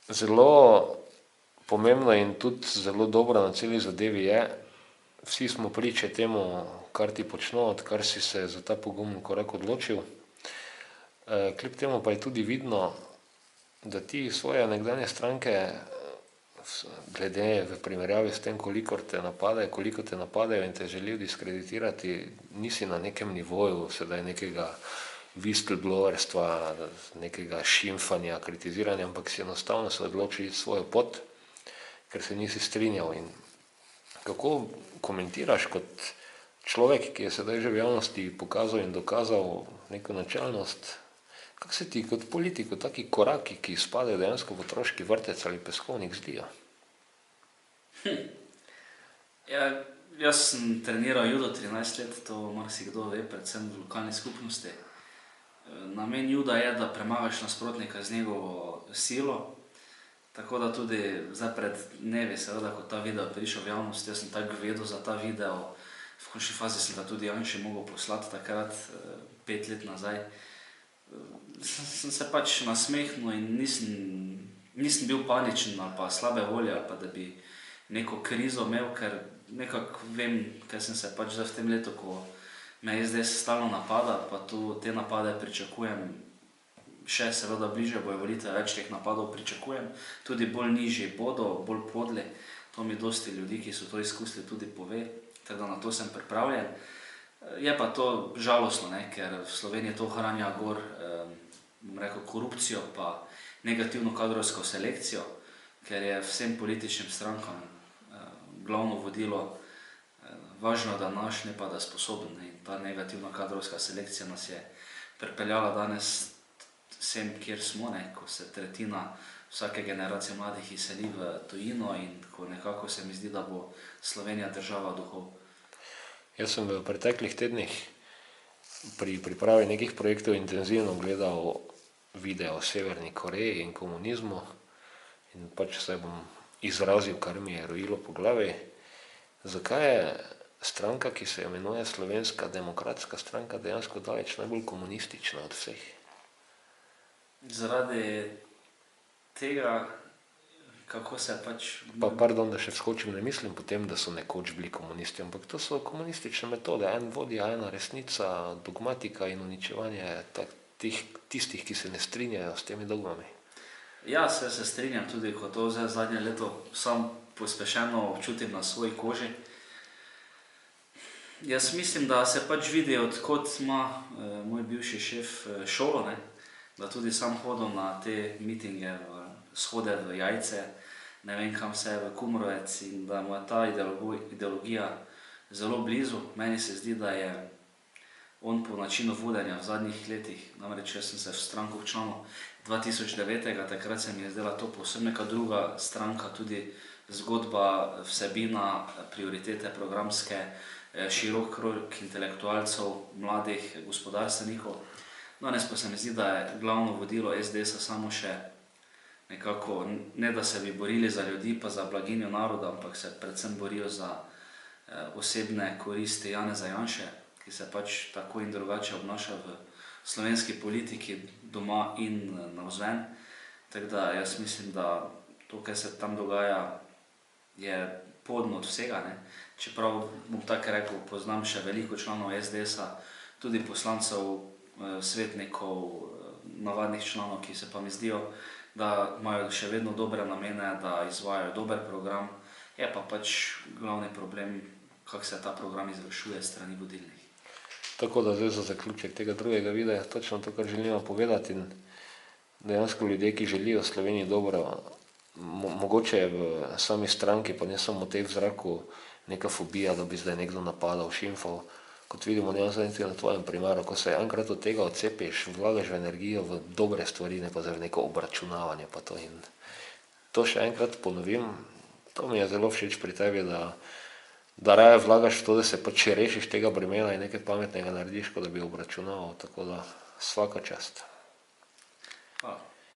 Zelo pomembno in tudi zelo dobro na celi zadevi je, vsi smo priče temu, kar ti počno, odkar si se za ta pogumen korak odločil. Kljub temu pa je tudi vidno, da ti svoje nekdanje stranke, glede v primerjavi s tem, koliko te napadajo in te želijo diskreditirati, nisi na nekem nivoju sedaj nekega whistleblowerstva, nekega šimfanja, kritiziranja, ampak si enostavno se odločil svojo pot, ker se nisi strinjal. In kako komentiraš kot človek, ki je sedaj že v javnosti pokazal in dokazal neko načelnost, kako se ti kot politiku taki koraki, ki spadajo dejansko v otroški vrtec ali peskovnik, zdijo? Ja, jaz sem treniral judo 13 let, to marsikdo ve, predvsem v lokalni skupnosti. Namen juda je, da premagaš nasprotnika z njegovo silo, tako da tudi zdaj pred dnevi, seveda, ko ta video prišel v javnost, jaz sem tako vedel za ta video, v končni fazi sem ga tudi Janši mogel poslati takrat, 5 let nazaj. Sem se pač nasmehnil in nisem bil paničen ali pa slabe volje, ali pa da bi neko krizo imel, ker nekako vem, ker sem se pač zdaj v tem letu, ko me SDS stalno napada, pa tu te napade pričakujem, še seveda bliže bojo volitve, več teh napadov pričakujem, tudi bolj nižji bodo, bolj podli, to mi dosti ljudi, ki so to izkusili, tudi pove, tako da na to sem pripravljen. Je pa to žalostno, ker v Sloveniji to ohranja gor, bom rekel, korupcijo pa negativno kadrovsko selekcijo, ker je vsem političnim strankam glavno vodilo važno, da naš, ne pa da sposoben. In ta negativna kadrovska selekcija nas je pripeljala danes sem, kjer smo, ko se tretjina vsake generacije mladih izseli v tujino in ko nekako se mi zdi, da bo Slovenija država duhov. Jaz sem v preteklih tednih pri pripravi nekih projektov intenzivno gledal video o Severni Koreji in komunizmu in pač se bom izrazil, kar mi je rojilo po glavi. Zakaj je stranka, ki se imenuje Slovenska demokratska stranka, dejansko daleč najbolj komunistična od vseh? Zaradi tega, kako se pač... Pardon, da še vskočim, ne mislim potem, da so nekoč bili komunisti, ampak to so komunistične metode, en vodja, ena resnica, dogmatika in uničevanje tistih, ki se ne strinjajo s temi dogmami. Ja, se strinjam tudi, ko to zdaj zadnje leto sam pospešeno občutim na svoji koži. Jaz mislim, da se pač vidi, odkot ima moj bivši šef šolo, da tudi sam hodil na te mitinge, shode v Jajce, ne vem kam vse, v Kumrovec, in da mu je ta ideologija zelo blizu. Meni se zdi, da je on po načinu vodenja v zadnjih letih, namreč jaz sem se v stranko včlanil 2009, takrat se mi je zdela to povsem neka druga stranka, tudi zgodba, vsebina, prioritete programske, širok krog intelektualcev, mladih gospodarstvenikov. Danes pa se mi zdi, da je glavno vodilo SDS-a samo še nekako, ne da se bi borili za ljudi pa za blaginjo naroda, ampak se predvsem borijo za osebne koristi Janeza Janše, ki se pač tako in drugače obnaša v slovenski politiki, doma in navzven. Tako da jaz mislim, da to, kar se tam dogaja, je podno od vsega. Čeprav, bom tako rekel, poznam še veliko članov SDS-a, tudi poslancev, svetnikov, navadnih članov, ki se pa mi zdijo, da imajo še vedno dobre namene, da izvajajo dober program, je pa pač glavni problem, kako se ta program izvršuje strani vodilnih. Tako da zdaj za zaključek tega drugega videa, točno to, kar želimo povedati, in dejansko ljudje, ki želijo Sloveniji dobro, mogoče je v sami stranki, pa ne samo v tej v zraku, neka fobija, da bi zdaj nekdo napadal, šimfal. Kot vidimo, dejansko na tvojem primeru, ko se enkrat od tega odcepiš, vlagaš v energijo v dobre stvari, ne pa za neko obračunavanje. Pa to. In to še enkrat ponovim, to mi je zelo všeč pri tebi, da raje vlagaš v to, da se pač rešiš tega bremena in nekaj pametnega narediš, kot da bi obračunaval. Tako da svaka čast. Hvala.